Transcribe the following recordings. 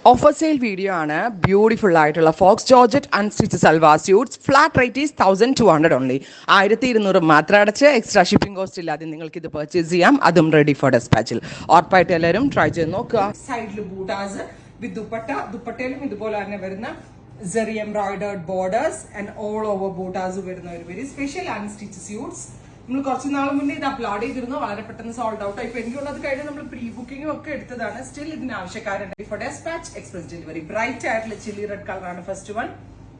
Offer sale video ആണ് beautiful ആയിട്ടുള്ള faux georgette unstitch salwar suits flat rate is 1200 only 1200 മാത്രം അടച്ച് എക്സ്ട്രാ ഷിപ്പിംഗ് കോസ്റ്റ് ഇല്ലാതെ നിങ്ങൾക്ക് ഇത് പർച്ചേസ് ചെയ്യാം. അതും റെഡി ഫോർ ഡെസ്പാച്ചിൽ. ഉറപ്പായിട്ട് എല്ലാവരും ട്രൈ ചെയ്ത് നോക്കുക. സൈഡിൽ ബൂട്ടാസ് വിത്ത് ദുപ്പട്ടയിലും ഇതുപോലെ തന്നെ വരുന്ന zari embroidered borders and all over ബൂട്ടാസ് വരുന്ന ഒരു വെരി സ്പെഷ്യൽ അൺസ്റ്റിച്ച് സ്യൂട്ട്സ്. നമ്മൾ കുറച്ച് നാൾ മുന്നേ ഇത് അപ്ലോഡ് ചെയ്തിരുന്നു, വളരെ പെട്ടെന്ന് സോൾഡ് ഔട്ട് ആയി. ഇപ്പൊ എനിക്കുള്ളത് കഴിഞ്ഞ് നമ്മൾ പ്രീ ബുക്കിംഗും ഒക്കെ എടുത്തതാണ്. സ്റ്റിൽ ഇതിന് ആവശ്യക്കാരുണ്ട്. For dispatch express delivery. Bright ആയിട്ടുള്ള ചില്ലി റെഡ് കളറാണ് ഫസ്റ്റ് വൺ.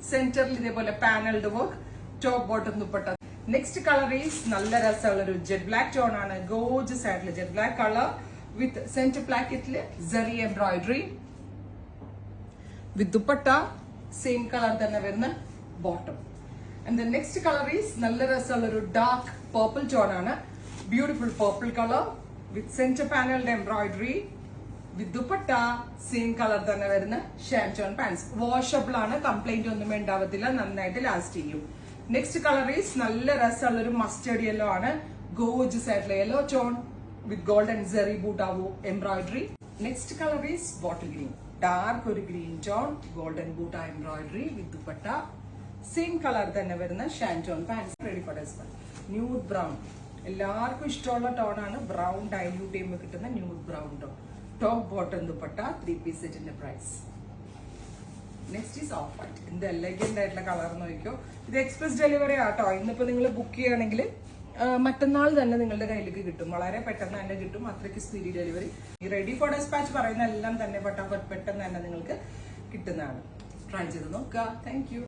സെന്ററിൽ ഇതേപോലെ panelled work, top bottom dupatta. Next colour is നല്ല രസമുള്ള ഒരു ജെറ്റ് ബ്ലാക്ക് ടോൺ ആണ്. ഗോർജിയസ് ആയിട്ടുള്ള jet black colour with centre പ്ലാക്കറ്റില് zari embroidery with dupatta. Same colour തന്നെ വരുന്ന bottom. And the next color is നല്ല രസമുള്ള ഒരു ഡാർക്ക് പർപ്പിൾ ടോൺ ആണ്. Beautiful purple colour with centre panelled embroidery with dupatta. Same colour തന്നെ വരുന്ന ഷാൻറ്റോൺ പാൻസ്. വാഷബിൾ ആണ്, കംപ്ലൈന്റ് ഒന്നും ഉണ്ടാവത്തില്ല, നന്നായിട്ട് ലാസ്റ്റ് ചെയ്യും. നെക്സ്റ്റ് കളർ ഈസ് നല്ല രസമുള്ള ഒരു മസ്റ്റേർഡ് യെല്ലോ ആണ്. ഗോർജിയസ് ആയിട്ടുള്ള yellow tone with gold and zari ബൂട്ടാവോ embroidery. Next colour is bottle green, dark ഒരു green tone, golden buta embroidery with dupatta. Same colour തന്നെ വരുന്ന ഷാൻറ്റോൺ pants. Ready for dispatch. Nude brown എല്ലാവർക്കും ഇഷ്ടമുള്ള ടോൺ ആണ്. ബ്രൗൺ ഡൈല്യൂട്ട് ചെയ്യുമ്പോൾ കിട്ടുന്ന nude brown tone. Top bottom dupatta. 3 piece സെറ്റിന്റെ price. Next is off white. എന്ത് എലഗന്റ് ആയിട്ടുള്ള കളർ നോക്കിയോ. ഇത് എക്സ്പ്രസ് ഡെലിവറി ആട്ടോ. ഇന്നിപ്പോ നിങ്ങൾ ബുക്ക് ചെയ്യുകയാണെങ്കിൽ മറ്റന്നാൾ തന്നെ നിങ്ങളുടെ കയ്യിലേക്ക് കിട്ടും. വളരെ പെട്ടെന്ന് തന്നെ കിട്ടും. അത്രയ്ക്ക് സ്പീഡി ഡെലിവറി. ഈ റെഡി ഫോർ ഡെസ്പാച്ച് പറയുന്ന എല്ലാം തന്നെ പെട്ടെന്ന് തന്നെ നിങ്ങൾക്ക് കിട്ടുന്നതാണ്. ട്രൈ ചെയ്ത് നോക്കുക. Thank you.